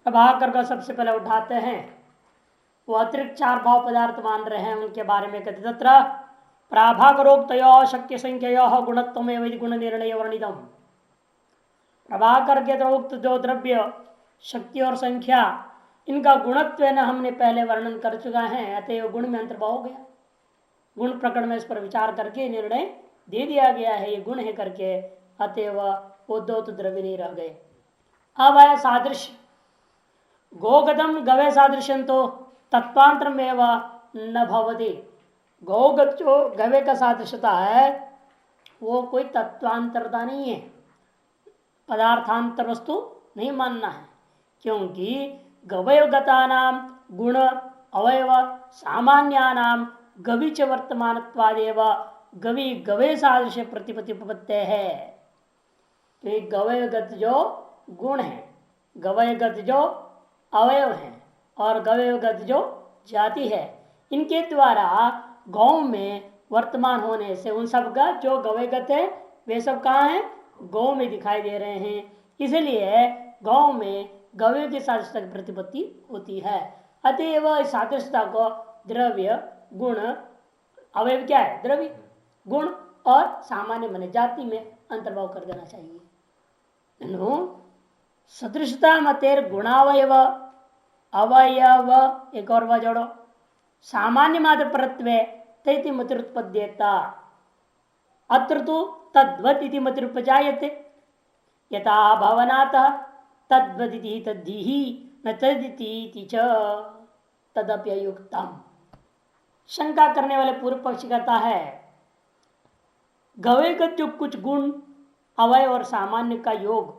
प्रभाकर का सबसे पहले उठाते हैं। वो अतिरिक्त चार भाव पदार्थ मान रहे हैं, उनके बारे में कहते तत्र प्राभाकरोक्तयो शक्य संख्यो गुणत्वमेव गुण निर्णय वर्णितम। प्रभाकर के उक्त जो द्रव्य शक्ति और संख्या इनका गुणत्व न हमने पहले वर्णन कर चुका है, अतएव गुण में अंतर्भाव हो गया। गुण प्रकरण में इस पर विचार करके निर्णय दे दिया गया है, ये गुण है करके, अतएव वो दो तो द्रव्य नहीं रह गए। अब है सादृश्य। गोगतम गवे सादृश्य तो तत्वांतर में न भवती। गौगत जो गवे का सादृश्यता है वो कोई तत्वांतरता नहीं है, पदार्थांतर वस्तु नहीं मानना है, क्योंकि गवयगता नाम गुण अवयव सामान्यानाम गवी च वर्तमानत्वादेव गवी गवे सादृश्य प्रतिपत्ति है। तो गवयगत जो गुण है, गवयगत जो अवयव है और गवयगत जो जाति है, इनके द्वारा गौ में वर्तमान होने से उन सब का जो गवयगत है वे सब कहाँ है, गौ में दिखाई दे रहे हैं। इसलिए गौ में गवय की सादृश्यता की प्रतिपत्ति होती है। अतएव इस सादृश्यता को द्रव्य गुण अवयव क्या है, द्रव्य गुण और सामान्य मन जाति में अंतर्भाव कर देना चाहिए। सदृशता मतेर गुणावयव अवयव एक और वह जोड़ो सामान्य मात्र परत्वे तैति मतिरुत्पद्येता अत्र तो तद्वत इति मतिरुपजायते यथा भवनातः तद्वदिति तद्धिहि न तदिति च तदप्ययुक्तम। शंका करने वाले पूर्व पक्षी कहता है गवेगत जो कुछ गुण अवय और सामान्य का योग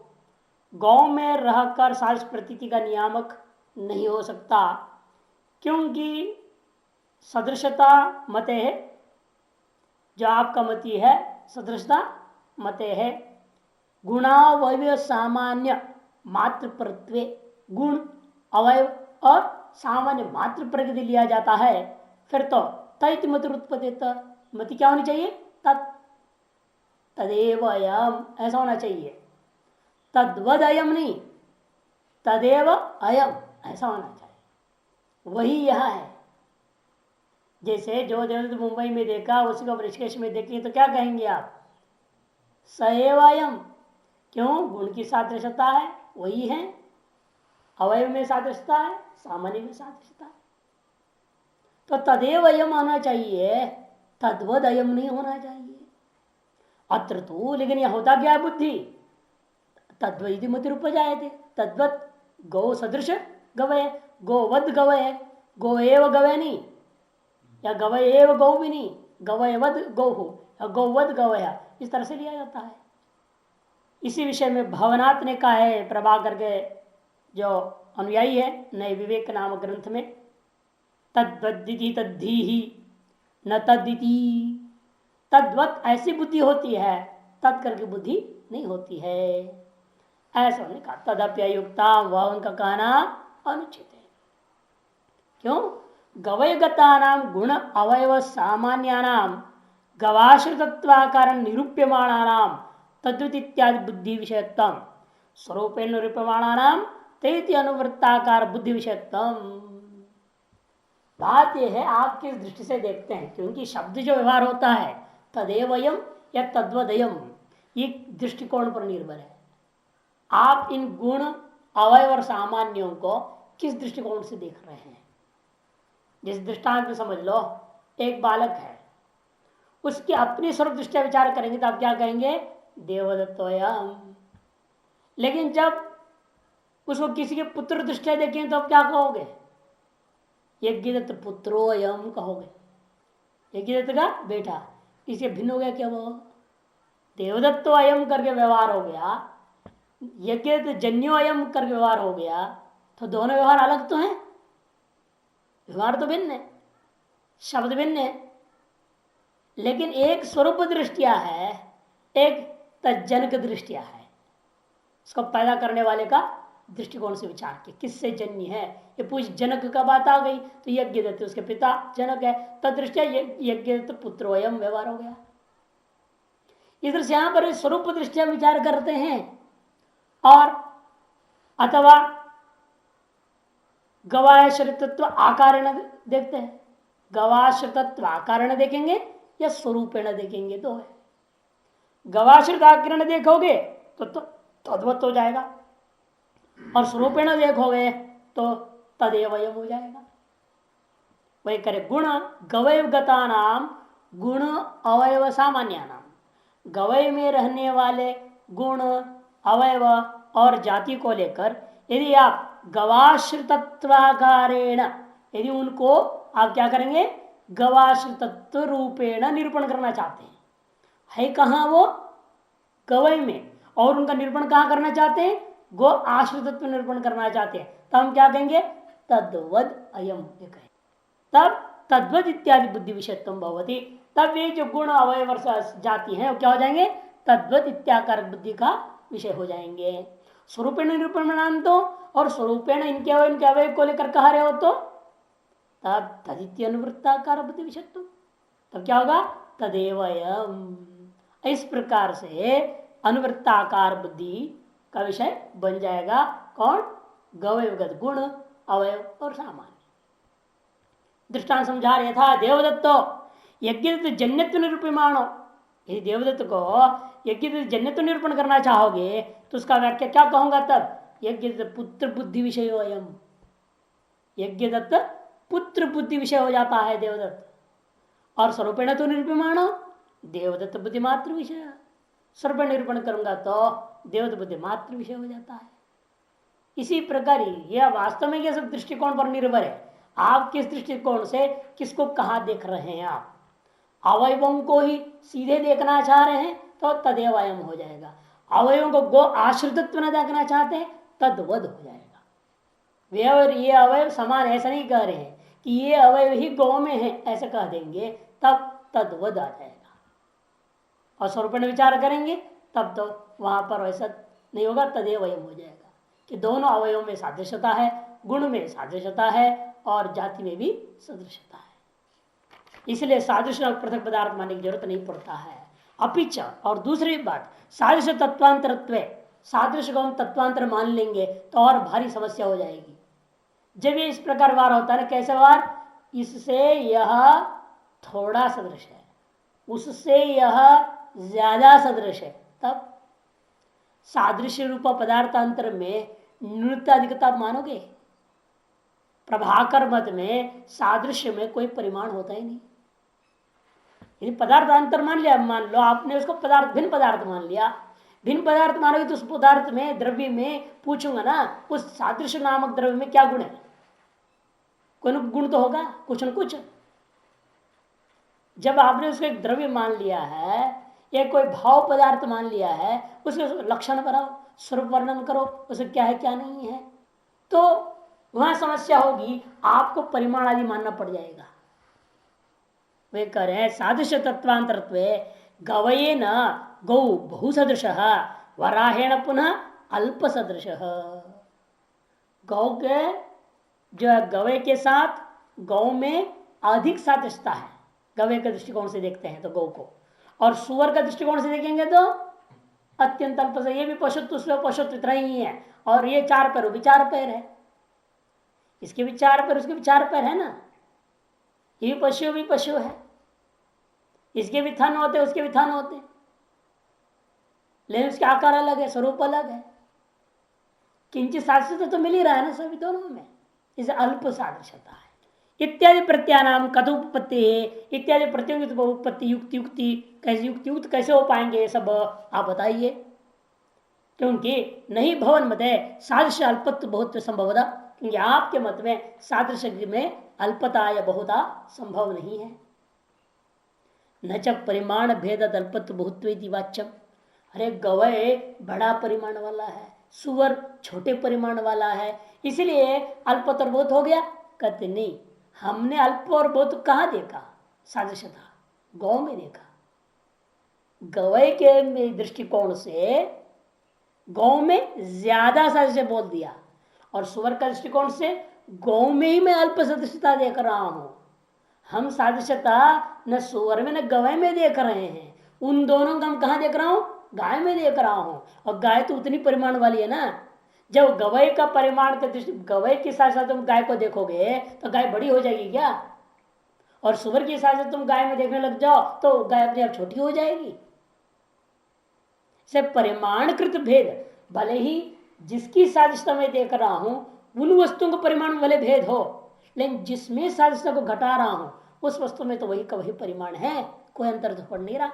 गौ में रहकर सादृश्य प्रतीति का नियामक नहीं हो सकता, क्योंकि सदृशता मते है, जो आपका मति है सदृशता मते है गुणावय सामान्य मात्र परत्वे गुण अवयव और सामान्य मात्र प्रकृति लिया जाता है, फिर तो तैत मति उत्पत्ति मति क्या होनी चाहिए, तदेव अयम ऐसा होना चाहिए, तद्वद अयम नहीं तदेव अयम ऐसा होना चाहिए, वही यह है। जैसे जो देव मुंबई में देखा उसी को ऋषिकेश में देखिए तो क्या कहेंगे आप, सएव अयम, क्यों, गुण की सादृश्यता है वही है, अवयव में सादृश्यता है, सामान्य में सादृश्यता है, तो तदेव अयम आना चाहिए, तद्वद अयम नहीं होना चाहिए। अत्र तो लेकिन यह होता क्या है, बुद्धि तद्वैति मति रूप जाए थे, तद्वत गौ सदृश गवय, गोवद गवय, गो एव गवय नहीं, या गवय एव गौ भी नहीं, गवयवद गौ हो या गौवद गवय, इस तरह से लिया जाता है। इसी विषय में भवनाथ ने कहा है, प्रभाकर के जो अनुयायी है नए विवेक नामक ग्रंथ में, तद्वदिति तद्धिहि न तद्दिति, तद्वत ऐसी बुद्धि होती है, तद करके बुद्धि नहीं होती है, ऐसा उन्होंने कहा। तदप्ययुक्ता वह उनका कहना अनुचित है। क्यों, गवयगता नाम गुण अवयव सामान्यानाम गवाश्रितत्वाकार निरूप्यमाणानाम तद्वत इत्यादि बुद्धि विषयत्वम स्वरूपेण निरूप्यमाणानाम तेति अनुवृत्ताकार बुद्धि विषयत्वम। बात यह है आप किस दृष्टि से देखते हैं, क्योंकि शब्द जो व्यवहार होता है तदेवयम या तद्वदयम, ये दृष्टिकोण पर निर्भर है। आप इन गुण अवय और सामान्यों को किस दृष्टिकोण से देख रहे हैं। जिस दृष्टांत में समझ लो, एक बालक है, उसकी अपनी स्वरूप दृष्टिया विचार करेंगे तो आप क्या कहेंगे, देवदत्तोयम। लेकिन जब उसको किसी के पुत्र दृष्टिया देखेंगे तो आप क्या कहोगे, यज्ञदत्त पुत्रोयम कहोगे, यज्ञदत्त का बेटा। इससे भिन्न हो गया क्या, वो देवदत्तो अयम करके व्यवहार हो गया, यज्ञदत्त जन्यो अयम करके व्यवहार हो गया, तो दोनों व्यवहार अलग तो हैं, व्यवहार तो भिन्न है, शब्द भिन्न है, लेकिन एक स्वरूप दृष्टिया है, एक तज्जनक दृष्टिया है। उसको पैदा करने वाले का दृष्टिकोण से विचार किया, किससे जन्य है, ये पूछ जनक का बात आ गई तो यज्ञदत्त उसके पिता जनक है, तदृष्टिया यज्ञदत्त पुत्रोयम व्यवहार हो गया। इधर से यहां पर स्वरूप दृष्टिया विचार करते हैं, और अथवा गवाश्रितत्व आकारेण देखते हैं, गवाश्रितत्व आकारेण देखेंगे या स्वरूपेण देखेंगे तो है। गवाश्रित आकरण देखोगे तो तद्वत हो जाएगा, और स्वरूपेण देखोगे तो तदेवयम हो जाएगा। वही करे गुण गवयगता नाम गुण अवयव सामान्य नाम, गवय में रहने वाले गुण अवयव और जाति को लेकर यदि आप गवाश्रितत्वाकारेण यदि उनको आप क्या करेंगे, गवाश्रितत्व रूपेण निरूपण करना चाहते हैं, है कहाँ वो गवय में, और उनका निरूपण कहाँ करना चाहते हैं, गो आश्रितत्व निरूपण करना चाहते हैं, तो हम क्या कहेंगे, तद्वद अयम कहें। तब तद्वद इत्यादि बुद्धि विषयत्व भवति, तब ये जो गुण अवयव जाति है वो क्या हो जाएंगे, तद्वद इत्याकार बुद्धि का विषय हो जाएंगे। स्वरूपेण निरूपण नाम तो, और स्वरूपेण इनके अवयव को लेकर कहा रहे हो तो तब तदित्य अनुवृत्ताकार बुद्धि विषयत्व, तब क्या होगा, तदेवयम। इस प्रकार से अनुवृत्ताकार बुद्धि का विषय बन जाएगा कौन, गवयगत गुण अवयव और सामान्य। दृष्टांत समझा रहे था, देवदत्तो यज्ञ जन्यत्व निरूपमाणो, यदि देवदत्त को यज्ञ जन्यत्व निरूपण करना चाहोगे तो उसका व्याख्या क्या कहूंगा, तब यज्ञ पुत्र बुद्धि विषय अयम, यज्ञ दत्त पुत्र बुद्धि विषय हो जाता है देवदत्त, और स्वरूपेण तो निरूपमाणो देवदत्त बुद्धि मात्र विषय, स्वरूप निरूपण करूंगा तो देवदत्त बुद्धि मात्र विषय हो जाता है। इसी प्रकार यह वास्तव में यह सब दृष्टिकोण पर निर्भर है, आप किस दृष्टिकोण से किसको कहाँ देख रहे हैं। आप अवयवों को ही सीधे देखना चाह रहे हैं तो तदेवयम हो जाएगा, अवयवों को गो आश्रितत्व न देखना चाहते हैं तद्वद हो जाएगा। वे और ये अवयव समान ऐसा नहीं कह रहे हैं कि ये अवयव ही गौ में है, ऐसे कह देंगे तब तद्वद आ जाएगा, और स्वरूप में विचार करेंगे तब तो वहां पर वैसा नहीं होगा, तदेवयम हो जाएगा कि दोनों अवयवों में सादृश्यता है, गुण में सादृश्यता है और जाति में भी सदृशता है, इसलिए सादृश्य और पृथक पदार्थ मानने की जरूरत नहीं पड़ता है। अपिच और दूसरी बात, सादृश्य तत्वांतरत्व, सादृश्य को हम तत्वांतर मान लेंगे तो और भारी समस्या हो जाएगी। जब ये इस प्रकार वार होता है ना, कैसे वार, इससे यह थोड़ा सदृश है, उससे यह ज्यादा सदृश है, तब सादृश्य रूप पदार्थांतर में न्यूनता अधिकता मानोगे। प्रभाकर मत में सादृश्य में कोई परिमाण होता ही नहीं। यदि पदार्थांतर मान लिया, मान लो आपने उसको पदार्थ भिन्न पदार्थ मान लिया, भिन्न पदार्थ मानोगे तो उस पदार्थ में द्रव्य में पूछूंगा ना, उस सादृश्य नामक द्रव्य में क्या गुण है, कोई गुण तो होगा कुछ न कुछ। जब आपने उसको एक द्रव्य मान लिया है या कोई भाव पदार्थ मान लिया है, उसके लक्षण बनाओ, स्वरूप वर्णन करो, उसे क्या है क्या नहीं है, तो वहां समस्या होगी, आपको परिमाण आदि मानना पड़ जाएगा। वे कह रहे हैं सादृश्य तत्वांतरत्व गवये न गौ बहु सदृश वराहेण पुनः अल्प सदृश। गौ के जो गवय के साथ गौ में अधिक सादृश्यता है, गवय के दृष्टिकोण से देखते हैं तो गौ को, और सुअर का दृष्टिकोण से देखेंगे तो अत्यंत अल्प से, ये भी पशुत्व उसमें पशुत्व इतना ही है, और ये चार पैर, वो भी चार पैर है, इसके भी चार पैर उसके भी चार पैर है ना, ये भी पशु है, इसके भी थन होते उसके भी थन होते, लेकिन उसके आकार अलग है, स्वरूप अलग है, किंचित सादृश्यता तो मिल ही रहा है ना सभी दोनों में, इसे अल्प सादृश्यता है। इत्यादि प्रत्यानाम कथोपत्ति है, इत्यादि प्रत्युक्त उपपत्ति युक्ति युक्ति कैसे युक्त कैसे हो पाएंगे, ये सब आप बताइए, क्योंकि नहीं भवन मत है सादृश्य अल्पत्व बहुत संभवता, क्योंकि आपके मत में सादृश्य में अल्पता या बहुता संभव नहीं है। न च परिमाण भेद अल्पत्व बहुत्व वाच्यम, अरे गवय बड़ा परिमाण वाला है, सुअर छोटे परिमाण वाला है, इसलिए अल्पत और बहुत हो गया, कहते नहीं, हमने अल्प और बहुत कहाँ देखा, सादृश्य था गौ में देखा। गवय के दृष्टिकोण से गौ में ज्यादा सादृश्य बोल दिया, और सुअर का दृष्टिकोण से गौ में ही मैं अल्प सदृशता देख रहा हूं। हम सादृश्यता न सुअर में न गवय में देख रहे हैं, उन दोनों का हम कहा देख रहा हूं, गाय में देख रहा हूं, और गाय तो उतनी परिमाण वाली है ना, जब गवय का परिमाण के दृष्टि, गवय के साथ साथ तुम गाय को देखोगे तो गाय बड़ी हो जाएगी क्या? और सुअर के साथ साथ तुम गाय में देखने लग जाओ तो गाय अपने आप छोटी हो जाएगी। से परिमाणकृत भेद, भले ही जिसकी सादृश्यता मैं देख रहा हूं उन वस्तुओं का परिमाण भले भेद हो, लेकिन जिसमें सादृश्यता को घटा रहा हूं उस वस्तु में तो वही का वही परिमाण है, कोई अंतर तो पड़ नहीं रहा।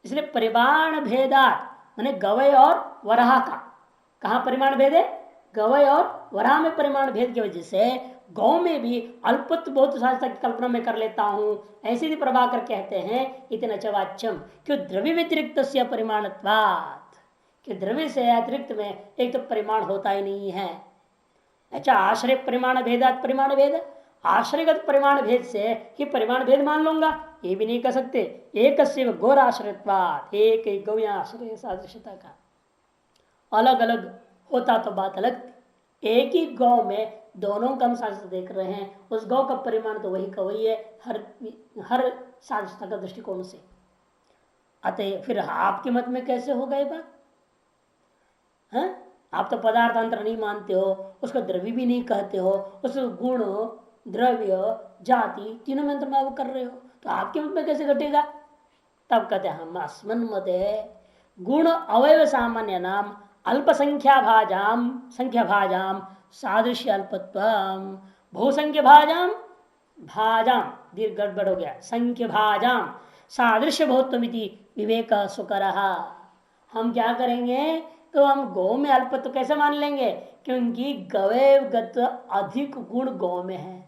इसलिए परिमाण भेदात माने गवय और वराह का कहा परिमाण भेद है? गवय और वराह में परिमाण भेद की वजह से गौ में भी अल्पत्व बहुत साधता की कल्पना में कर लेता हूं। ऐसे ही प्रभाकर कहते हैं इतना चवाच्यम क्यों द्रव्य व्यतिरिक्त परिमाणत्वात्, कि द्रव्य से अतिरिक्त में एक तो परिमाण होता ही नहीं है। अच्छा, आश्रय परिमाण भेदात परिमाण भेद, आश्रयगत परिमाण भेद से ही परिमाण भेद मान लूंगा, ये भी नहीं कर सकते। एक गौर आश्रयत्वात्, एक गौ आश्रय सादृश्यता का अलग अलग होता तो बात अलग। एक ही गौ में दोनों कम सादृश्य देख रहे हैं, उस गौ का परिमाण तो वही का वही है हर सादृश्यता का दृष्टिकोण से। अतः फिर आपके मत में कैसे होगा ये बात? है आप तो पदार्थ अंतर नहीं मानते हो, उसको द्रव्य भी नहीं कहते हो, उसको गुण द्रव्य जाति तीनों में अंतर कर रहे हो, तो आपके मत में कैसे घटेगा? तब कहते हैं हम अस्मन मत है गुण अवयव सामान्य नाम अल्पसंख्या भाजाम सादृश्य अल्पत्वम बहुसंख्य भाजाम दीर्घ गड़बड़ हो गया, संख्य भाजाम सादृश्य बहुत्वमिति विवेक सुकर। हम क्या करेंगे तो हम गौ में अल्पत्व कैसे मान लेंगे? क्योंकि गवयगत अधिक गुण गौ में है,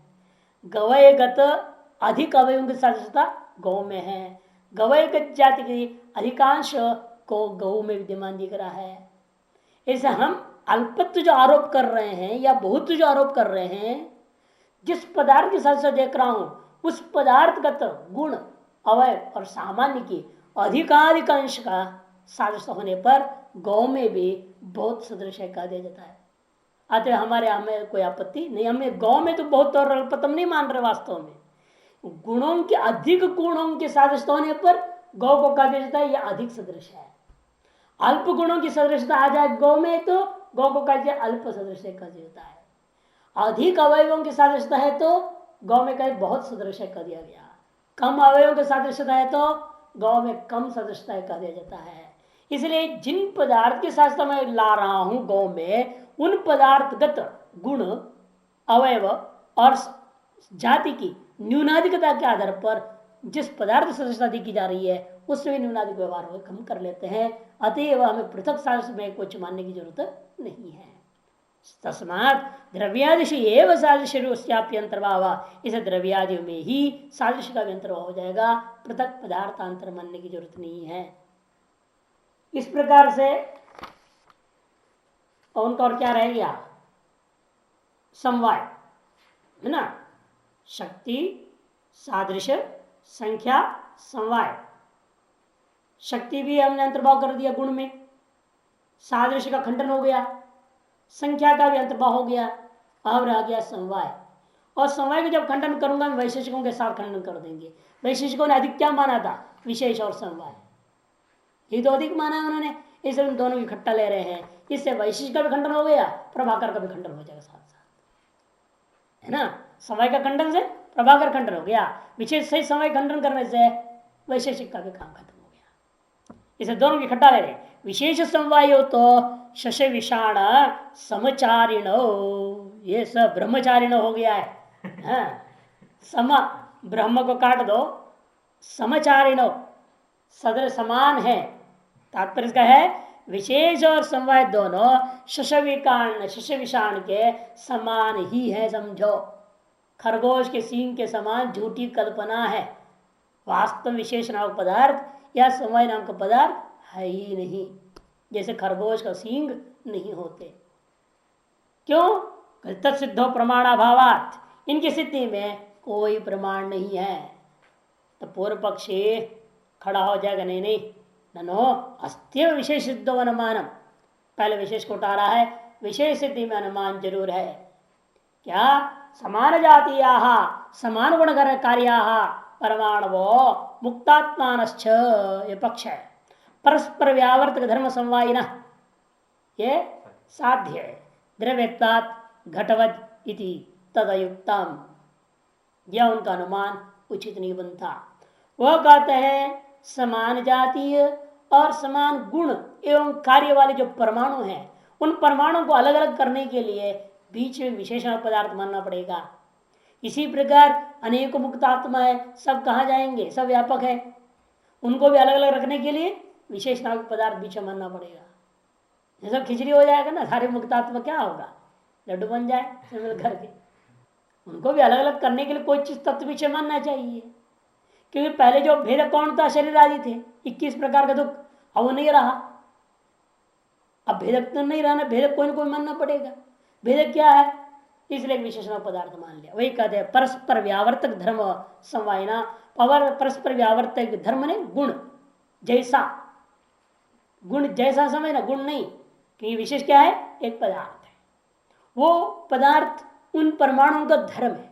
गवयगत अधिक अवयवों की सादृश्यता गौ में है, गवयगत जाति की अधिकांश को गौ में विद्यमान दिख रहा है। ऐसे हम अल्पत्व जो आरोप कर रहे हैं या बहुत जो आरोप कर रहे हैं, जिस पदार्थ के साथ देख रहा हूं उस पदार्थगत गुण अवयव और सामान्य की अधिकाधिक अंश का सादृश्य होने पर गौ में भी बहुत सदृश कह दिया जाता है। अतः हमारे हमें कोई आपत्ति नहीं, हमें गौ में तो बहुत और अल्पतम नहीं मान रहे, वास्तव में गुणों के अधिक गुणों के सादृश्य होने पर गौ को कह दिया जाता है यह अधिक सदृश है। अल्प गुणों की सदृशता आ जाए गौ में तो गौ को कह दिया अल्प सदृश कह देता है। अधिक अवयवों की सादृशता है तो गौ में कहीं बहुत सदृश कह दिया गया, कम अवयवों की सादृशता है तो गौ में कम सदृशता कह दिया जाता है। इसलिए जिन पदार्थ के साथ मैं ला रहा हूं गौ में, उन पदार्थगत गुण अवयव और जाति की न्यूनाधिकता के आधार पर जिस पदार्थ सदस्यता दी की जा रही है उसमें न्यूनाधिक व्यवहार हम कर लेते हैं। अतएव हमें पृथक सादृश्य में कुछ मानने की जरूरत नहीं है। तस्मात् द्रव्यादिशु एवं सादृश्य अंतर्भाव, इस द्रव्यादि में ही सादृश्य का भी अंतर्भाव हो जाएगा, पृथक पदार्थांतर मानने की जरूरत नहीं है। इस प्रकार से उनका और क्या रह गया? समवाय है ना, शक्ति सादृश्य संख्या समवाय। शक्ति भी हमने अंतर्भाव कर दिया गुण में, सादृश्य का खंडन हो गया, संख्या का भी अंतर्भाव हो गया, अब रह गया समवाय। और समवाय को जब खंडन करूंगा मैं वैशेषिकों के साथ खंडन कर देंगे। वैशेषिकों ने अधिक क्या माना था? विशेष और समवाय, ये तो अधिक माना है उन्होंने, इसलिए उन दोनों की इकट्ठा ले रहे हैं। इससे वैशिष्ट का भी खंडन हो गया, प्रभाकर का भी खंडन हो जाएगा साथ साथ, है ना। समय का खंडन से प्रभाकर खंडन हो गया, विशेष से समय खंडन करने से वैशेषिक का भी काम खत्म हो गया। इसे दोनों की इकट्ठा ले रहे। विशेष समवायो तो शश विषाण समचारिणो, ये सब ब्रह्मचारिणो हो गया है। सम ब्रह्म को काट दो, समचारिणो सदर समान है, तात्पर्य इसका है विशेष और समवाय दोनों शश विषाण के समान ही है, समझो। खरगोश के सींग के समान झूठी कल्पना है, वास्तव विशेष नामक पदार्थ या समवाय नाम का पदार्थ है ही नहीं, जैसे खरगोश का सींग नहीं होते। क्यों? तत्सिद्धो प्रमाणाभावात, इनकी स्थिति में कोई प्रमाण नहीं है। तो पूर्व पक्षी खड़ा हो जाएगा, नहीं नहीं ननो अस्त्य विशेष सिद्धो अनुमानम, पहले विशेष को उठा रहा है, विशेष सिद्धि में अनुमान जरूर है। क्या? समान जातीया समान गुण कार्या परमाणवो मुक्तात्मानश्च, ये पक्ष है। परस्पर व्यावर्तक धर्म समवायिन, ये साध्य है। द्रव्यत्वात् घटवद इति तदयुक्तम, यह उनका अनुमान उचित नहीं बनता। वह कहते हैं समान जातीय और समान गुण एवं कार्य वाले जो परमाणु हैं, उन परमाणु को अलग अलग करने के लिए बीच में विशेषण पदार्थ मानना पड़ेगा। इसी प्रकार अनेक मुक्तात्मा है, सब कहाँ जाएंगे, सब व्यापक है, उनको भी अलग अलग रखने के लिए विशेषणात्मक पदार्थ बीच में मानना पड़ेगा। जैसा खिचड़ी हो जाएगा ना, सारे मुक्तात्मा क्या होगा, लड्डू बन जाए मिल करके। उनको भी अलग अलग करने के लिए कोई चीज तत्व विषय मानना चाहिए, क्योंकि पहले जो भेदक कौन था, शरीर आदि थे 21 प्रकार का दुख, अब वो नहीं रहा। अब भेदक तो नहीं रहना, भेदक कोई ना कोई मानना पड़ेगा। भेदक क्या है, इसलिए विशेषण पदार्थ मान लिया। वही कहते हैं परस्पर व्यावर्तक धर्म समवायना। परस्पर व्यावर्तक धर्म ने गुण जैसा, गुण जैसा समय ना, गुण नहीं, क्योंकि विशेष क्या है, एक पदार्थ है, वो पदार्थ उन परमाणुओं का धर्म है,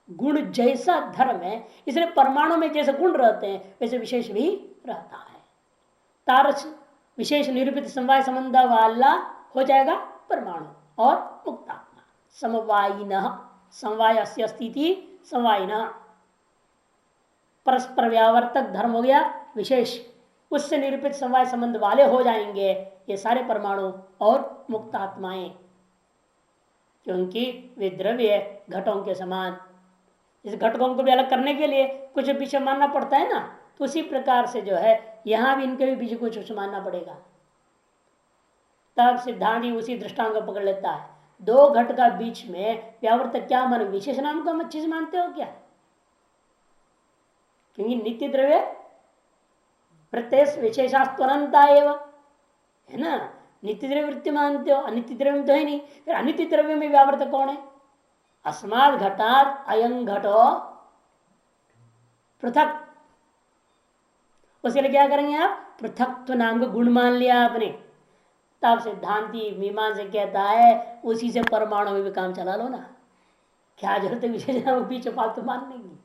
गुण जैसा धर्म है, इसलिए परमाणु में जैसे गुण रहते हैं वैसे विशेष भी रहता है। तारस विशेष निरूपित समवाय संबंध वाला हो जाएगा परमाणु और मुक्तात्मा। समवायिन, समवाय अस्ति स्थिति समवायिन, परस्पर व्यावर्तक धर्म हो गया विशेष, उससे निरूपित समवाय संबंध वाले हो जाएंगे ये सारे परमाणु और मुक्तात्माएं, क्योंकि वे द्रव्य घटों के समान। इस घटकों को भी अलग करने के लिए कुछ विषय मानना पड़ता है ना, तो उसी प्रकार से जो है यहां भी इनके भी बीच कुछ मानना पड़ेगा। तब सिद्धांत उसी दृष्टांत को पकड़ लेता है। दो घट का बीच में व्यावर्तक क्या मान, विशेष नाम को हम चीज मानते हो क्या, क्योंकि नित्य द्रव्य प्रत्यय विशेषास्त्वनंता एवं है ना, नित्य द्रव्य वृत्ति मानते हो, अनित्य द्रव्य में तो है नहीं, फिर अनित्य द्रव्य में व्यावर्तक कौन है, अस्मात् घटात् अयं घटो पृथक। उसके लिए क्या करेंगे आप, पृथक्त्व नाम को गुण मान लिया आपने, तब सिद्धांति मीमांसा से कहता है उसी से परमाणु में भी काम चला लो ना, क्या जरूरत है विशेष पीछे फालतू मानने की।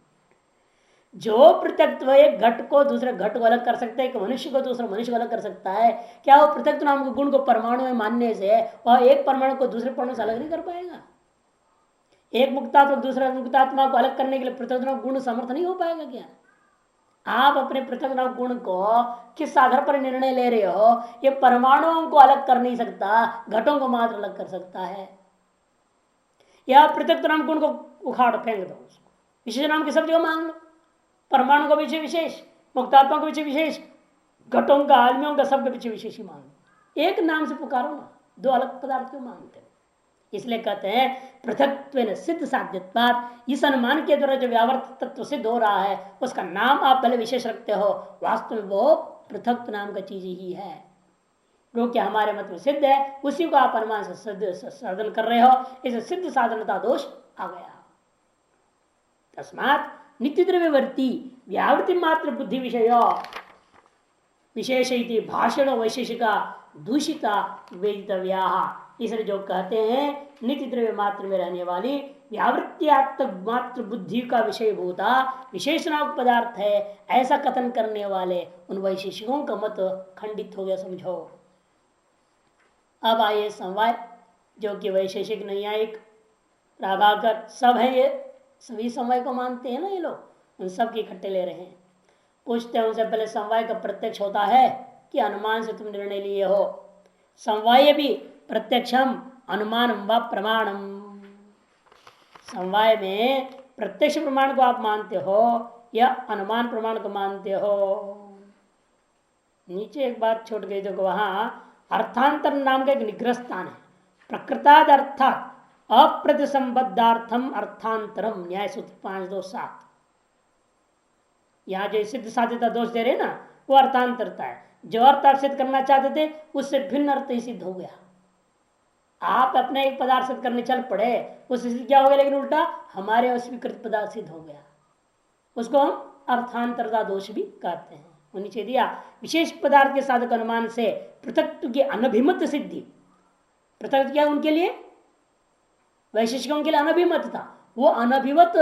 जो पृथक्त्व एक घट को दूसरे घट को अलग कर सकता है, एक मनुष्य को दूसरे मनुष्य को अलग कर सकता है, क्या वो पृथक्त्व नाम के गुण को परमाणु में मानने से वह एक परमाणु को दूसरे परमाणु से अलग नहीं कर पाएगा। एक मुक्तात्मा दूसरा मुक्तात्मा को अलग करने के लिए पृथक्त्व गुण समर्थ नहीं हो पाएगा क्या। आप अपने पृथक्त्व गुण को किस आधार पर निर्णय ले रहे हो, ये परमाणुओं को अलग कर नहीं सकता, घटों को मात्र अलग कर सकता है। या पृथक्त्व नाम गुण को उखाड़ फेंक दो, उसको विशेष नाम की सब जगह मान लो, परमाणु का पीछे विशेष, मुक्तात्मा के पीछे विशेष, घटों का आदमियों का सबके पीछे विशेष ही मान लो, एक नाम से पुकारो ना, दो अलग पदार्थ क्यों मानते हो। इसलिए कहते हैं पृथक्त्वेन सिद्ध साध्यत्वात्, इस अनुमान के द्वारा जो व्यावर्त तत्व सिद्ध हो रहा है उसका नाम आप पहले विशेष रखते हो, वास्तव में वो पृथक्त्व नाम का चीज ही है, जो कि हमारे मत में सिद्ध है, उसी को आप अनुमान से साधन कर रहे हो, इसे सिद्ध साधनता दोष आ गया। तस्मात् नित्य द्रव्यवर्ती व्यावृत्ति मात्र बुद्धि विषय विशेष भाषण वैशेषिका दूषिता वेदितव्या, इसलिए जो कहते हैं नित्य द्रव्य मात्र में रहने वाली व्यावृत्त्यात्मक मात्र बुद्धि का विषय भूता विशेषणात्मक पदार्थ है, ऐसा कथन करने वाले उन वैशेषिकों का मत खंडित हो गया, समझो। अब आइए समवाय, जो कि वैशेषिक न्यायिक प्राभाकर सब है, ये सभी समवाय को मानते हैं ना ये लोग, उन सब के इकट्ठे ले रहे हैं। पूछते हैं उनसे पहले समवाय का प्रत्यक्ष होता है कि अनुमान से तुम निर्णय लिए हो। समवाय भी प्रत्यक्षम अनुमान व प्रमाणम, समवाय में प्रत्यक्ष प्रमाण को आप मानते हो या अनुमान प्रमाण को मानते हो। नीचे एक बात छोड़ गई, देखो वहां अर्थांतर नाम का एक निग्रह स्थान है, प्रकृताद अर्थात अप्रतिसंबद्धार्थम अर्थांतरम, न्याय सूत्र 527। यहां जो सिद्ध साध्यता दोष दे रहे ना वो अर्थांतरता है, जो अर्थ आप सिद्ध करना चाहते थे उससे भिन्न अर्थ ही सिद्ध हो गया। आप अपने एक पदार्थ सिद्ध करने चल पड़े, उससे क्या हो गया, लेकिन उल्टा हमारे अस्वीकृत पदार्थ सिद्ध हो गया, उसको हम अर्थांतरता दोष भी कहते हैं। नीचे दिया विशेष पदार्थ के साधक अनुमान से पृथक्त्व की अनभिमत सिद्धि, पृथक क्या उनके लिए, वैशिष्टों के लिए अनभिमत था, वो अनभिमत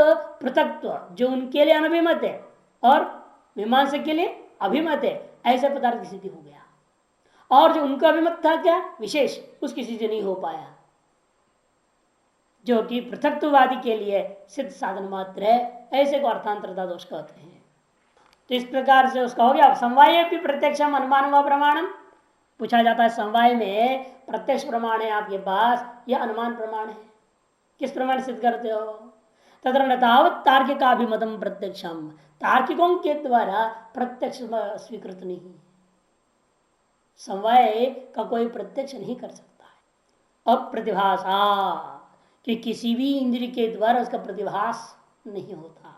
पृथक्त्व जो उनके लिए अनभिमत है और मीमांसा के लिए अभिमत है, ऐसे पदार्थ की सिद्धि हो गया। और जो उनका अभिमत था क्या विशेष, उस किसी से नहीं हो पाया, जो कि पृथक्तवादी के लिए सिद्ध साधन मात्र है, ऐसे को अर्थांतरता दोष कहते हैं। तो इस प्रकार से उसका हो गया। समवाय भी प्रत्यक्षम अनुमान व प्रमाणम, पूछा जाता है समवाय में प्रत्यक्ष प्रमाण है आपके पास या अनुमान प्रमाण है, किस प्रमाण सिद्ध करते हो? तथा न तावत तार्किकाभिमतम प्रत्यक्षम, तार्किकों के द्वारा प्रत्यक्ष स्वीकृत नहीं, समवाय का कोई प्रत्यक्ष नहीं कर सकता है। अप्रतिभासा, कि किसी भी इंद्रिय के द्वारा उसका प्रतिभास नहीं होता।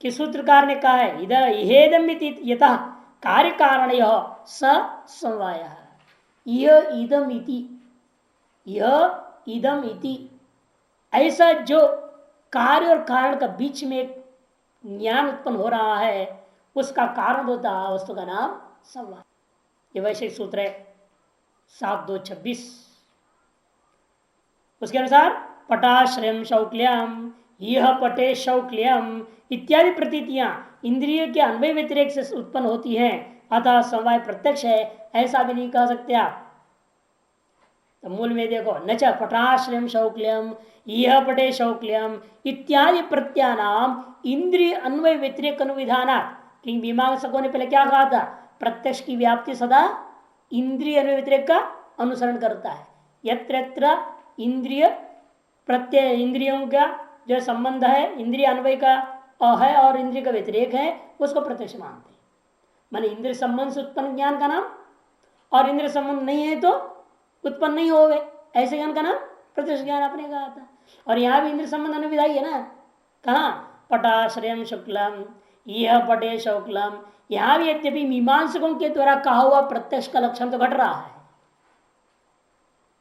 कि सूत्रकार ने कहा है इहेदम यतः कार्य कारण स समवाय, यह इदम इति, ऐसा जो कार्य और कारण का बीच में एक ज्ञान उत्पन्न हो रहा है, उसका कारण होता है वस्तु का नाम समवाय। ये वैश्विक सूत्र है 7.2.26। उसके अनुसार पटाश्रयम शौक्ल्यम, यह पटे शौक्ल्यम इत्यादि प्रतीतियां इंद्रिय के अन्वय व्यतिरेक से उत्पन्न होती हैं, अतः समवाय प्रत्यक्ष है, ऐसा भी नहीं कह सकते आप। तो मूल में देखो, न च पटाश्रयम शौक्ल्यम, यह पटे शौक्ल्यम इत्यादि प्रत्यानाम इंद्रिय अन्वय व्यतिरेक अनुविधानात्, क्योंकि मीमांसकों ने पहले क्या कहा था, प्रत्यक्ष की व्याप्ति सदा इंद्रिय अन्वय व्यतिरेक का अनुसरण करता है। यत्र इंद्रिय प्रत्यय, इंद्रियों का जो संबंध है इंद्रिय अन्वय का है और इंद्रिय का व्यतिरेक है, उसको प्रत्यक्ष मानते हैं। माने इंद्रिय संबंध से उत्पन्न ज्ञान का नाम, और इंद्रिय संबंध नहीं है तो उत्पन्न नहीं हो गए, ऐसे ज्ञान का नाम प्रत्यक्ष ज्ञान आपने कहा था। और यहाँ भी इंद्रिय संबंध अनुविधाई है ना, कहा पटाश्रयम शुक्लम, यह पटे शुक्लम, यहाँ भी यद्यपि मीमांसकों के द्वारा कहा हुआ प्रत्यक्ष का लक्षण तो घट रहा है।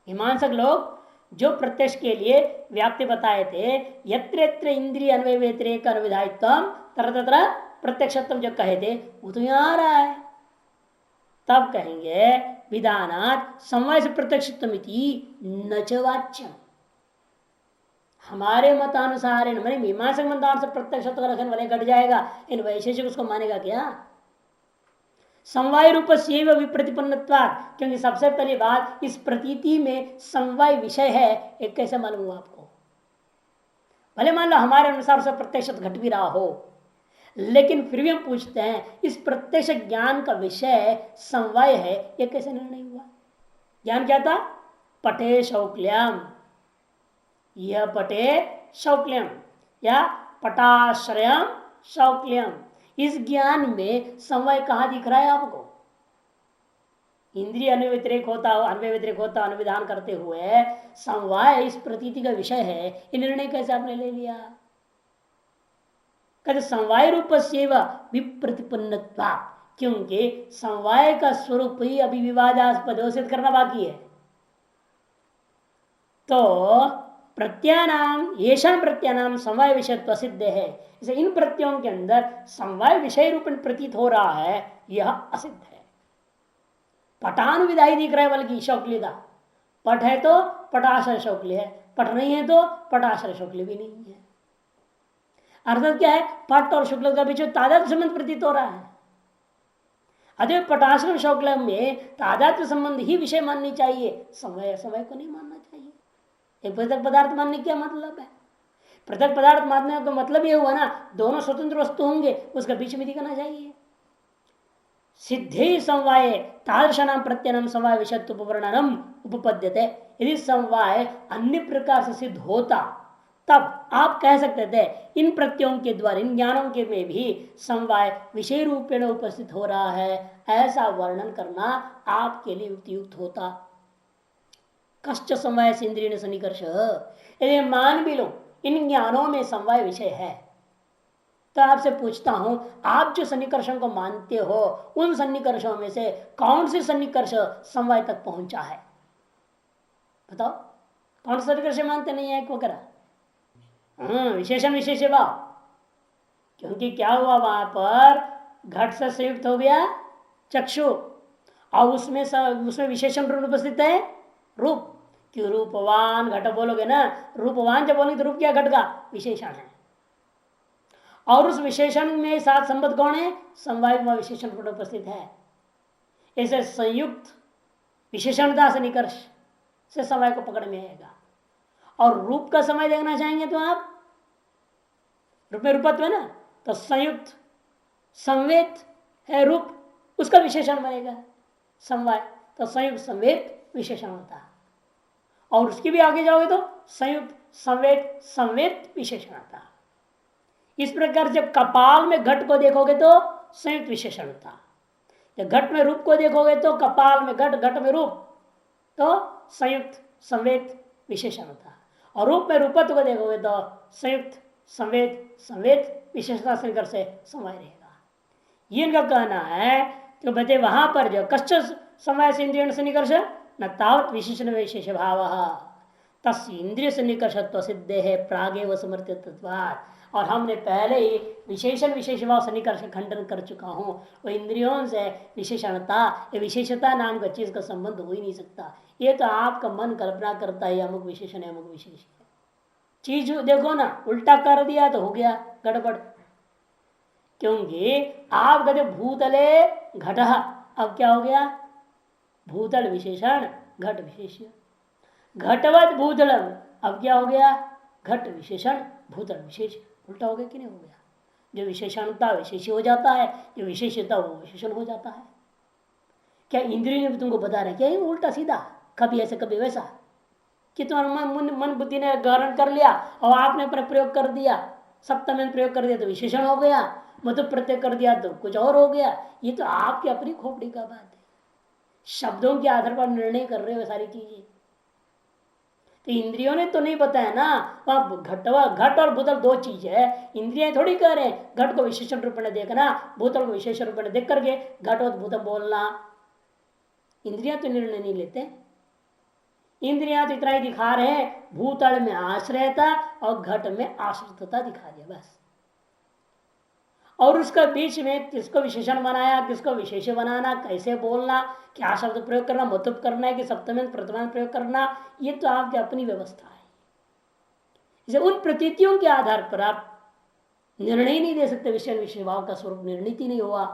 मीमांसक लोग जो प्रत्यक्ष के लिए व्याप्ति बताए थे, यत्र यत्र इंद्रिय अन्वय व्यतिरेक अनुविधायित्व तत्र तत्र प्रत्यक्षत्व जो कहे थे, वो तो यहाँ आ रहा है। तब कहेंगे विधानात् समवाय से प्रत्यक्षत्वमिति न च वाच्यम, हमारे मतानुसार मैंने मीमांसक मतानुसार से प्रत्यक्षत्व का लक्षण वाले घट जाएगा, इन वैशेषिक उसको मानेगा क्या? समवाय रूप से विप्रतिपन्नत्वात्, क्योंकि सबसे पहली बात इस प्रतीति में समवाय विषय है, एक कैसे मालूम हुआ आपको? भले मान लो हमारे अनुसार से प्रत्यक्ष घट भी रहा हो, लेकिन फिर भी हम पूछते हैं इस प्रत्यक्ष ज्ञान का विषय समवाय है, यह कैसे निर्णय हुआ? ज्ञान क्या था? पटे शौक्ल्यम, यह पटे शौक्ल्यम या पटाश्रयम शौक्ल्यम, इस ज्ञान में समवाय कहाँ दिख रहा है आपको? इंद्रिय अन्वय व्यतिरेक होता अनुविधान करते हुए समवाय इस प्रतीति का विषय है, ये निर्णय कैसे आपने ले लिया? कहते समवाय रूप से विप्रतिपन्नत्वा, क्योंकि समवाय का स्वरूप ही अभी विवादास्पद घोषित करना बाकी है। तो प्रत्यानाम येषां प्रत्यानाम समवाय विषयत्व सिद्ध है, इसे इन प्रत्ययों के अंदर समवाय विषय रूप प्रतीत हो रहा है, यह असिद्ध है। पटानुविधाई दिख रहा है, बल्कि शौक्लियता, पट है तो पटाश्रय शौक्ल्य है, पट नहीं है तो पटाश्रय शौक्ल्य भी नहीं है। अर्थात क्या है? पट और शुक्ल का बीच तादात्म्य संबंध प्रतीत हो रहा है। अतः पटाश्रय शौक्ल्य में तादात्म्य संबंध ही विषय माननी चाहिए, समय समय को नहीं मानना चाहिए। एक पृथक पदार्थ मानने क्या मतलब है? पृथक पदार्थ मानने का मतलब ये हुआ ना, दोनों स्वतंत्र वस्तु होंगे, उसका बीच में दिखना चाहिए। सिद्धे समवाय तादृशानाम प्रत्ययनम समवाय विषयत्व उपवर्णनम उपपद्यते, यदि समवाय अन्य प्रकार से सिद्ध होता तब आप कह सकते थे इन प्रत्ययों के द्वारा, इन ज्ञानों के में भी समवाय विषय रूपेण उपस्थित हो रहा है, ऐसा वर्णन करना आपके लिए युक्त होता। कश्च समवाय से इंद्रिय सन्निकर्ष, यदि मान भी लो इन ज्ञानों में समवाय विषय है, तो आपसे पूछता हूं, आप जो सन्निकर्षों को मानते हो, उन सन्निकर्षों में से कौन से सन्निकर्ष समवाय तक पहुंचा है? बताओ, कौन से सन्निकर्ष मानते नहीं है वगैरह? विशेषण विशेष भाव, क्योंकि क्या हुआ, वहां पर घट से संयुक्त हो गया चक्षु, और उसमें विशेषण रूप उपस्थित है रूप। क्यों रूपवान घट बोलोगे ना, रूपवान जब बोलोगे तो रूप क्या? घट का विशेषण है, और उस विशेषण में साथ संबंध कौन है? समवाय विशेषण रूप उपस्थित है। ऐसे संयुक्त विशेषणता से निकर्ष से समय को पकड़ में आएगा। और रूप का समय देखना चाहेंगे तो आप रूप में रूपत्व है ना, तो संयुक्त संवेद है रूप, उसका विशेषण बनेगा समवाय, तो संयुक्त संवेद विशेषण होता है। और उसके भी आगे जाओगे तो संयुक्त संवेद संवेद विशेषण आता है। इस प्रकार जब कपाल में घट को देखोगे तो संयुक्त विशेषण होता है, जब घट में रूप को देखोगे तो कपाल में घट, घट में रूप, तो संयुक्त संवेद विशेषण होता है। और रूप में रूपत्व को देखोगे तो संयुक्त संवेद संवेद विशेषता से समय रहेगा। ये इनका कहना है। तो बते वहां पर जो कश्च समय से इंद्रिय से निकर्ष न तावत विशेषण विशेष भाव तस् इंद्रिय से निकर्षत्व सिद्ध है प्रागेव समर्थित। और हमने पहले ही विशेषण विशेष भाव से निकर्ष खंडन कर चुका हूं। वो इंद्रियों से विशेषणता या विशेषता नाम का चीज का संबंध हो ही नहीं सकता। ये तो आपका मन कल्पना करता है अमुक विशेषण है अमुक विशेष है। चीज देखो ना, उल्टा कर दिया तो हो गया गड़बड़। क्योंकि आप कहते भूतले घट, अब क्या हो गया भूतल विशेषण घट विशेष, घटवत भूतलम, अब क्या हो गया घट विशेषण भूतल विशेष। उल्टा हो गया कि नहीं हो गया? जो विशेषणता विशेष हो जाता है, जो विशेषता वो विशेषण हो जाता है। क्या इंद्रिय ने तुमको बता रहे क्या ये उल्टा सीधा, कभी ऐसे कभी वैसा, कि तुम्हारा मन बुद्धि ने ग्रहण कर लिया और आपने अपना प्रयोग कर दिया, सप्तम प्रयोग कर दिया तो विशेषण हो गया, मतलब प्रत्यय कर दिया तो कुछ और हो गया। ये तो आपकी अपनी खोपड़ी का बात है, शब्दों के आधार पर निर्णय कर रहे हो सारी चीजें। तो इंद्रियों ने तो नहीं बताया ना, घट और भूतल दो चीज है। इंद्रियां थोड़ी कह रहे हैं घट को विशेषण रूप में देखना, भूतल को विशेष रूप में देख करके घट और भूतल बोलना। इंद्रियां तो निर्णय नहीं लेते। इंद्रियां तो इतना ही दिखा रहे हैं, भूतल में आश्रयता और घट में आश्रितता दिखा दिया बस। और उसका बीच में किसको विशेषण बनाया, किसको विशेष बनाना, कैसे बोलना, क्या शब्द प्रयोग करना, मतुप करना है कि सप्तम प्रथम प्रयोग करना, ये तो आपकी अपनी व्यवस्था है। इसे उन प्रतीतियों के आधार पर आप निर्णय नहीं दे सकते। विषय विषय भाव का स्वरूप निर्णित ही नहीं हुआ।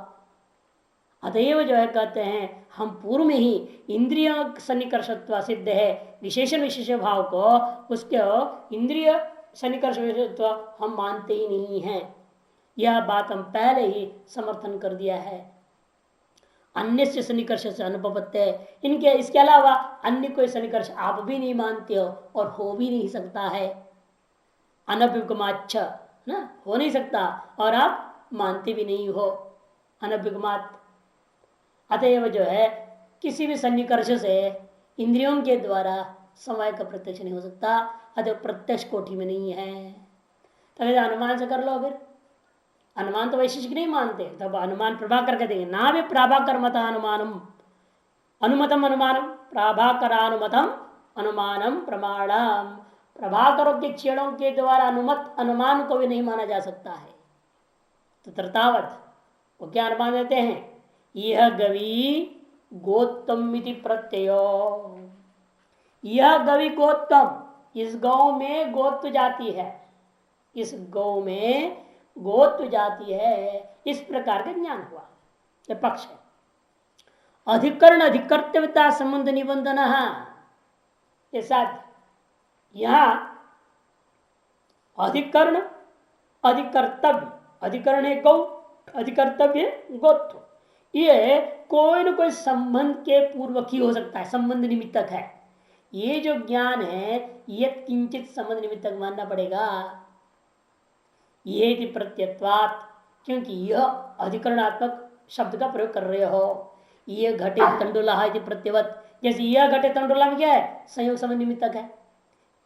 अतएव जो है कहते हैं हम पूर्व में ही इंद्रिय सन्निकर्षत्व सिद्ध है, विशेषण विशेष भाव को उसके इंद्रिय सन्निकर्ष हम मानते ही नहीं हैं। यह बात हम पहले ही समर्थन कर दिया है। अन्य से सन्निकर्ष से अनुपत्य है, इनके इसके अलावा अन्य कोई सन्निकर्ष आप भी नहीं मानते हो और हो भी नहीं सकता है। अनभिगमाच्छ ना हो नहीं सकता और आप मानते भी नहीं हो अनभिगमात। अतएव जो है किसी भी सन्निकर्ष से इंद्रियों के द्वारा समय का प्रत्यक्ष नहीं हो सकता, अतः प्रत्यक्ष कोटि में नहीं है। तब अनुमान से कर लो। फिर अनुमान तो वैशिष्ट नहीं मानते, तब अनुमान प्रभाकर कहते हैं ना भी प्राभाकर मत अनुमानम अनुमतम अनुमानम प्राभाकरानुमतम अनुमानम प्रमाणम। प्रभाकरों के क्षणों के द्वारा अनुमत अनुमान को भी नहीं माना जा सकता है। तो तृतावत वो क्या अनुमान देते हैं, यह गवी गोत्तम प्रत्ययो, यह गवी गोत्तम, इस गौ में गोत्व जाती है, इस गौ में गोत्व जाती है, इस प्रकार का ज्ञान हुआ। यह पक्ष है। अधिकरण अधिकर्तव्यता संबंध निबंधन, ये साथ यहां अधिकरण अधिकर्तव्य, अधिकरण है गौ, अधिकर्तव्य गोत्व, ये कोई न कोई संबंध के पूर्वक ही हो सकता है, संबंध निमित्तक है। ये जो ज्ञान है ये किंचित संबंध निमित्तक मानना पड़ेगा। ये प्रत्यत्वात्, क्योंकि यह अधिकरणात्मक शब्द का प्रयोग कर रहे हो। ये घटे तंडुला प्रत्यवत, जैसे यह घटे तंडुला में क्या है, संयोग संबंध निमित्तक है।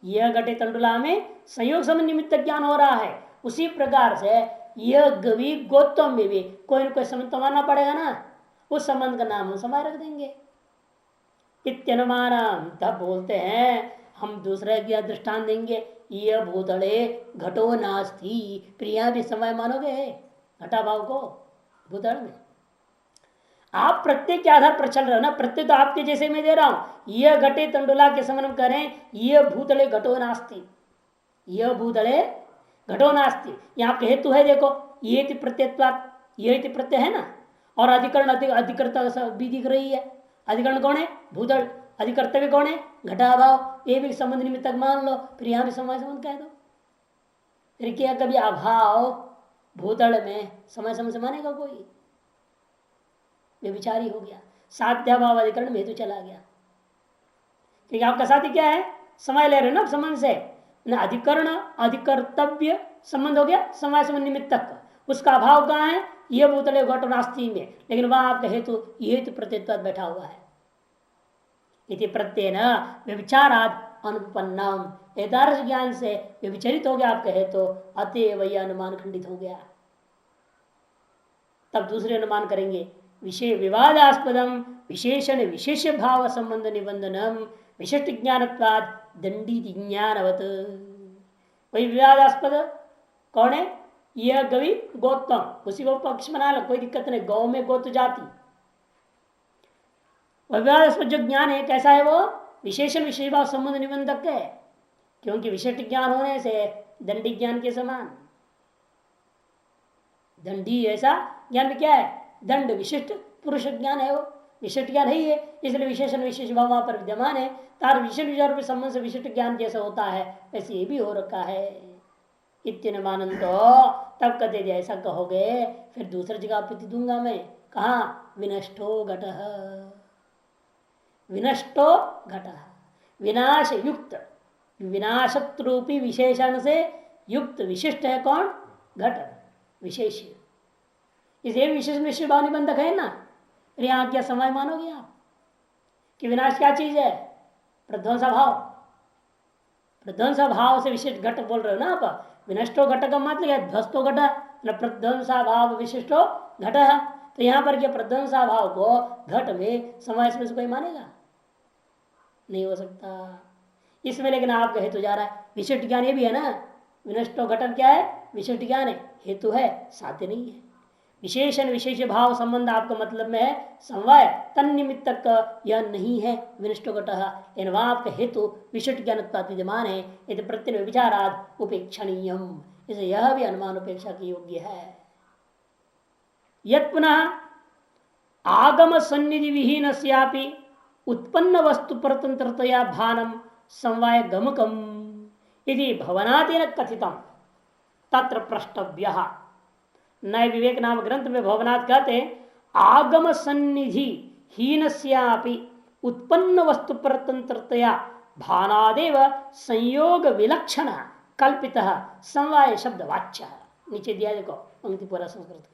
यह घटे तंडुला में संयोग संबंध निमित्तक ज्ञान हो रहा है। उसी प्रकार से यह गवी गोत्तम में भी कोई न कोई संबंध तो मानना पड़ेगा ना, उस संबंध का नाम हम समय रख देंगे इत्यनुमान। तब बोलते हैं हम दूसरे की दृष्टान देंगे, यह भूतले घटो नास्ति, प्रिया भी समय मानोगे घटा भाव को भूतल में। आप प्रत्येक के आधार पर चल रहे हो ना, प्रत्येक तो आपके जैसे मैं दे रहा हूं। यह घटे तंडुला के समन्वय करें, यह भूतले घटो नास्ति, यह भूतले घटो नास्ति, यहाँ आपके हेतु है देखो, ये प्रत्ययत्वात्, ये प्रत्यय है ना, और अधिकरण अधिकर्ता भी दिख रही है। अधिकरण कौन है? भूतल। अधिकर्तव्य कौन है? घटाभाव। ये भी संबंध निमित्तक मान लो, फिर यहां भी समय संबंध कह दो। फिर क्या कभी अभाव भूतल में समय संबंध से मानेगा कोई? वे विचारी हो गया। साध्याभाव अधिकरण में तो चला गया। क्योंकि आपका साध्य क्या है? समय ले रहे ना संबंध से। अधिकरण अधिकर्तव्य संबंध हो गया समय संबंध निमित्तक। उसका अभाव कहाँ है? यह भूतले घट नास्ति में, लेकिन वहां आपका हेतु हेतु प्रत्यय बैठा हुआ है। इति प्रत्यय न व्यभिचाराद अनुपन्नम, एदार्श ज्ञान से व्यभिचरित हो गया आपका हेतु, अतएव यह अनुमान खंडित हो गया। तब दूसरे अनुमान करेंगे। विषय विवादास्पदम विशेषण विशेष भाव संबंध निबंधनम विशिष्ट ज्ञानत्वाद दंडी ज्ञानवत। वही विवादास्पद कौन है? यह गवि गौतम, उसी को पक्ष बना लो, कोई दिक्कत नहीं। गौ में गोत्र जाति। विवादास्पद जो ज्ञान है कैसा है? वो विशेषण विशेष भाव संबंध निबंधक है, क्योंकि विशिष्ट ज्ञान होने से दंडी ज्ञान के समान। दंडी ऐसा ज्ञान में क्या है? दंड विशिष्ट पुरुष ज्ञान है, वो विशिष्ट ज्ञान ही है, इसलिए विशेषण विशेष भाव वहां पर विद्यमान है। तार विशिष्ट विचार संबंध से विशिष्ट ज्ञान जैसा होता है वैसे ये भी हो रखा है। इतने मानन तो तब कहते ऐसा कहोगे फिर दूसरी जगह आपत्ति दूंगा मैं। कहा? विनष्टो घट, विनष्टो घट, विनाश युक्त, विनाशत्रूपी विशेषण से युक्त विशिष्ट है कौन? घट विशेष। इसे विशेष विशेष भाव निबंधक है ना। यहां क्या समय मानोगे आप कि विनाश क्या चीज है? प्रध्वंसा भाव। प्रध्वंसा भाव से विशिष्ट घट बोल रहे हो ना आप। विनष्टो घट का मतलब ध्वस्तो घट, प्रध्वंसा भाव विशिष्टो घट। तो यहां पर क्या प्रध्वंसा भाव को घट में समय से कोई मानेगा? नहीं हो सकता। इसमें लेकिन आपका हेतु जा रहा है विशिष्ट ज्ञान। ये भी है ना, विनष्टो घटन क्या है? विशिष्ट ज्ञान है, हेतु है, साध्य नहीं है। विशेषण विशेष भाव संबंध आपका मतलब में है समवाय, तन्निमित्तक यह नहीं है विनष्टो घट। इन वहां आपका हेतु विशिष्ट ज्ञान विद्यमान है। यदि प्रत्यय विचाराद उपेक्षणीयम, इसे यह भी अनुमान उपेक्षा की योग्य है। यत् पुनः आगम सन्निधि विहीन उत्पन्न वस्तु परतंत्रतया भानम समवाय गमकम यदि भवनादेन कथितम तत्र प्रष्टव्य। नए विवेक नाम ग्रंथ में भवनाथ कहते आगम सन्निधि हीनस्यापि उत्पन्न वस्तु परतंत्रतया भानादेव संयोग विलक्षण कल्पित समवाय शब्द वाच्य। नीचे दिया देखो पंक्ति पूरा संस्कृत।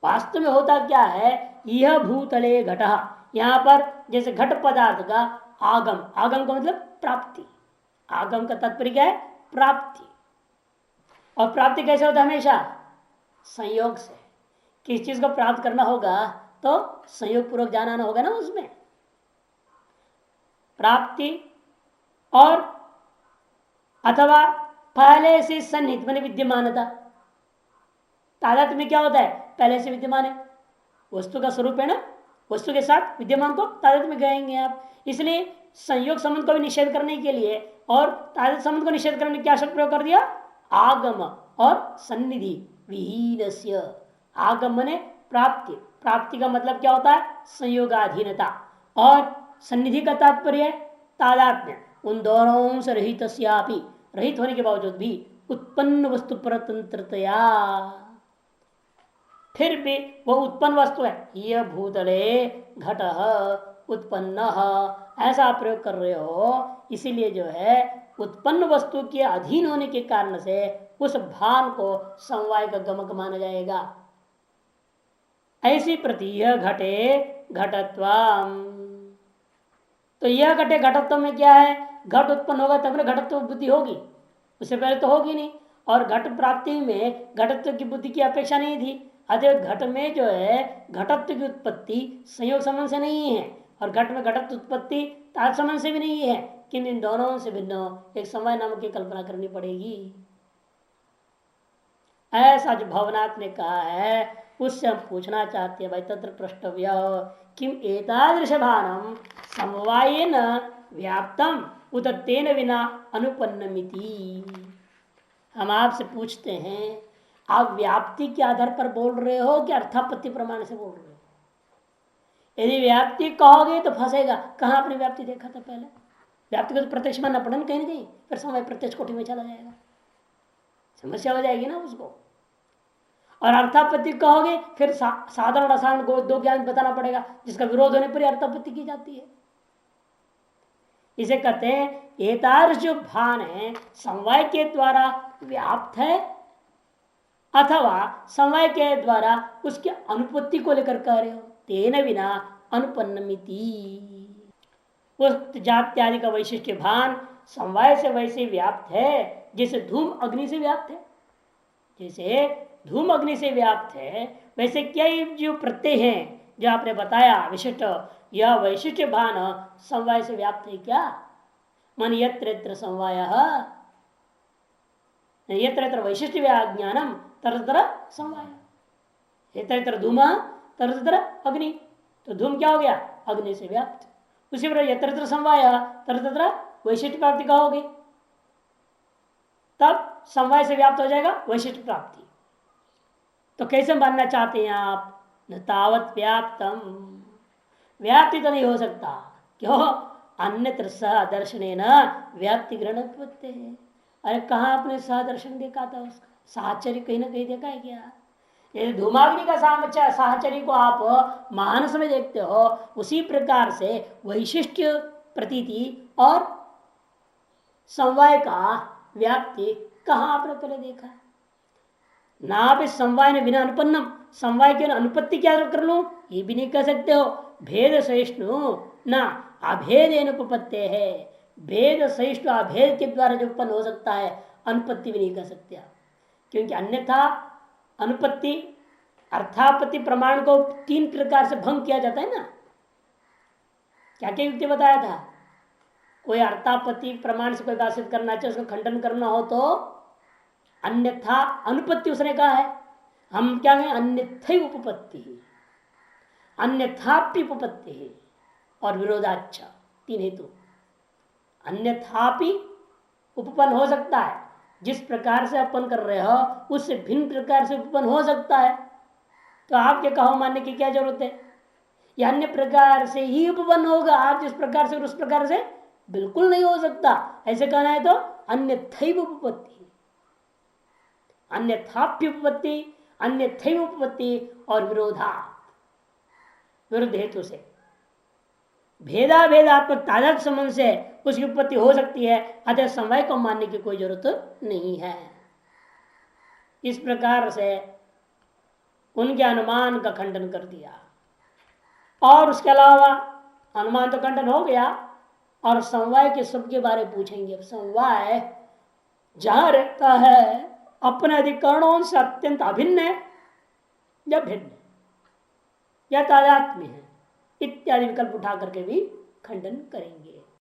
वास्तव में होता क्या है? यह भूतले घट, यहां पर जैसे घट पदार्थ का आगम, आगम का मतलब प्राप्ति। आगम का तात्पर्य क्या है? प्राप्ति। और प्राप्ति कैसे होता है? हमेशा संयोग से। किस चीज को प्राप्त करना होगा तो संयोग पूर्वक जाना होगा ना उसमें। प्राप्ति और अथवा पहले से सन्निहित माने विद्यमानता। तादात्म्य में क्या होता है? पहले से विद्यमान है, वस्तु का स्वरूप है ना, वस्तु के साथ विद्यमान को तादात्म्य में गएंगे आप। इसलिए संयोग संबंध को भी निषेध करने के लिए और तादात्म्य संबंध को निषेध करने क्या शब्द प्रयोग कर दिया? आगम और सन्निधि विहीनस्य। आगम ने प्राप्ति, प्राप्ति का मतलब क्या होता है? संयोगाधीनता। और सन्निधि का तात्पर्य तादात्म्य। उन दोनों से रहित रहित होने के बावजूद भी उत्पन्न वस्तु परतंत्रतया, फिर भी वो उत्पन्न वस्तु है। यह भूतले घट उत्पन्न, ऐसा आप प्रयोग कर रहे हो। इसीलिए जो है उत्पन्न वस्तु के अधीन होने के कारण से उस भान को समवाय का गमक माना जाएगा। ऐसी प्रति यह घटे घटत्वम। तो यह घटे घटत्व में क्या है? घट उत्पन्न होगा तब घटत्व बुद्धि होगी, उससे पहले तो होगी नहीं। और घट प्राप्ति में घटत्व की बुद्धि की अपेक्षा नहीं थी। अतः घट में जो है घटत्व की उत्पत्ति संयोग संबंध से नहीं है, और घट में घटत्व उत्पत्ति ताद संबंध से भी नहीं है। किन इन दोनों से भिन्न एक समय नाम की कल्पना करनी पड़ेगी। ऐसा जो भवनाथ ने कहा है उससे हम पूछना चाहते हैं भाई, तत्र प्रष्टव्य किम एतादृश भानम समवायेन व्याप्तम उत तेन विना अनुपन्नमिति। हम आपसे पूछते हैं आप व्याप्ति के आधार पर बोल रहे हो कि अर्थापत्ति प्रमाण से बोल रहे हो? यदि व्याप्ति कहोगे तो फंसेगा। कहाँ आपने व्याप्ति देखा था पहले? व्याप्ति को तो प्रत्यक्ष मानना पड़े ना कहीं ना कहीं, फिर समय प्रत्यक्ष कोटि में चला जाएगा, समस्या हो जाएगी ना उसको। और अर्थापत्ति कहोगे फिर साधारण असाधारण को दो ज्ञान बताना पड़ेगा, जिसका विरोध होने पर अर्थापत्ति की जाती है। इसे कहते हैं एतादृश जो भान है समवाय के द्वारा व्याप्त है अथवा समवाय के द्वारा उसकी अनुपत्ति को लेकर कह रहे हो, तेन बिना अनुपन्नमिति। उस जात्यादि का वैशिष्ट भान समवाय से वैसे व्याप्त है जैसे धूम अग्नि से व्याप्त है। जैसे धूम अग्नि से व्याप्त है वैसे क्या जो प्रत्यय है जो आपने बताया विशिष्ट, यह वैशिष्ट भान समवाय से व्याप्त है क्या? मन यत्र समवाय यत्र वैशिष्ट ज्ञानम तरतर समवाय, यत्र धूम तरतर अग्नि, तो धूम क्या हो गया? अग्नि से व्याप्त। उसी प्रकार यत्र समवाय तरतर वैशिष्ट प्राप्ति कहोगे, तब समवाय से व्याप्त हो जाएगा वैशिष्ट प्राप्ति। तो कैसे मानना चाहते हैं आप? न तावत व्याप्तम, व्याप्ति तो नहीं हो सकता। क्यों? अन्यत्र सह दर्शने न व्याप्ति ग्रहण उत्पत्ति है। अरे कहाँ आपने सह दर्शन देखा था? उसका साहचर्य कहीं ना कहीं देखा है क्या? यदि धूमाग्नि का साहचर्य को आप मानस में देखते हो, उसी प्रकार से वैशिष्ट प्रतीति और समवाय का व्याप्ति कहाँ आपने पहले देखा? ना भी समवाय ने बिना अनुपन्नम, समवाय के अनुपत्ति क्या कर लूं ये भी नहीं कह सकते हो। भेद सहिष्णु ना अभेद अनुपत्ति है, भेद सहिष्णु अभेद के द्वारा जो उत्पन्न हो सकता है अनुपत्ति भी नहीं कह सकते आप। क्योंकि अन्यथा अनुपत्ति अर्थापत्ति प्रमाण को तीन प्रकार से भंग किया जाता है ना। क्या क्या युक्ति बताया था? कोई अर्थापत्ति प्रमाण से कोई बात सिद्ध करना चाहिए, उसको खंडन करना हो तो अन्यथा अनुपत्ति उसने कहा है। हम क्या कहें? अन्यथा उपपत्ति, अन्यथापि उपपत्ति और विरोधाच्छ, तीन हेतु। अन्यथापि उपपन्न हो सकता है, जिस प्रकार से अपन कर रहे हो उससे भिन्न प्रकार से उपपन्न हो सकता है, तो आपके कहो मानने की क्या जरूरत है? या अन्य प्रकार से ही उपपन्न होगा, आप जिस प्रकार से उस प्रकार से बिल्कुल नहीं हो सकता। ऐसे कहना है तो अन्यथैव उपपत्ति, अन्यथाप्य उपपत्ति, अन्यथैव उपपत्ति और विरोधा, विरुद्ध हेतु से भेदा भेदात्मक तादात्म्य संबंध से उसकी उत्पत्ति हो सकती है। अतः समवाय को मानने की कोई जरूरत नहीं है। इस प्रकार से उनके अनुमान का खंडन कर दिया। और उसके अलावा अनुमान तो खंडन हो गया, और समवाय के स्वरूप के बारे में पूछेंगे। समवाय जहां रहता है अपने अधिकरणों से अत्यंत अभिन्न है या भिन्न या तादात्म्य है इत्यादि विकल्प उठा करके भी खंडन करेंगे।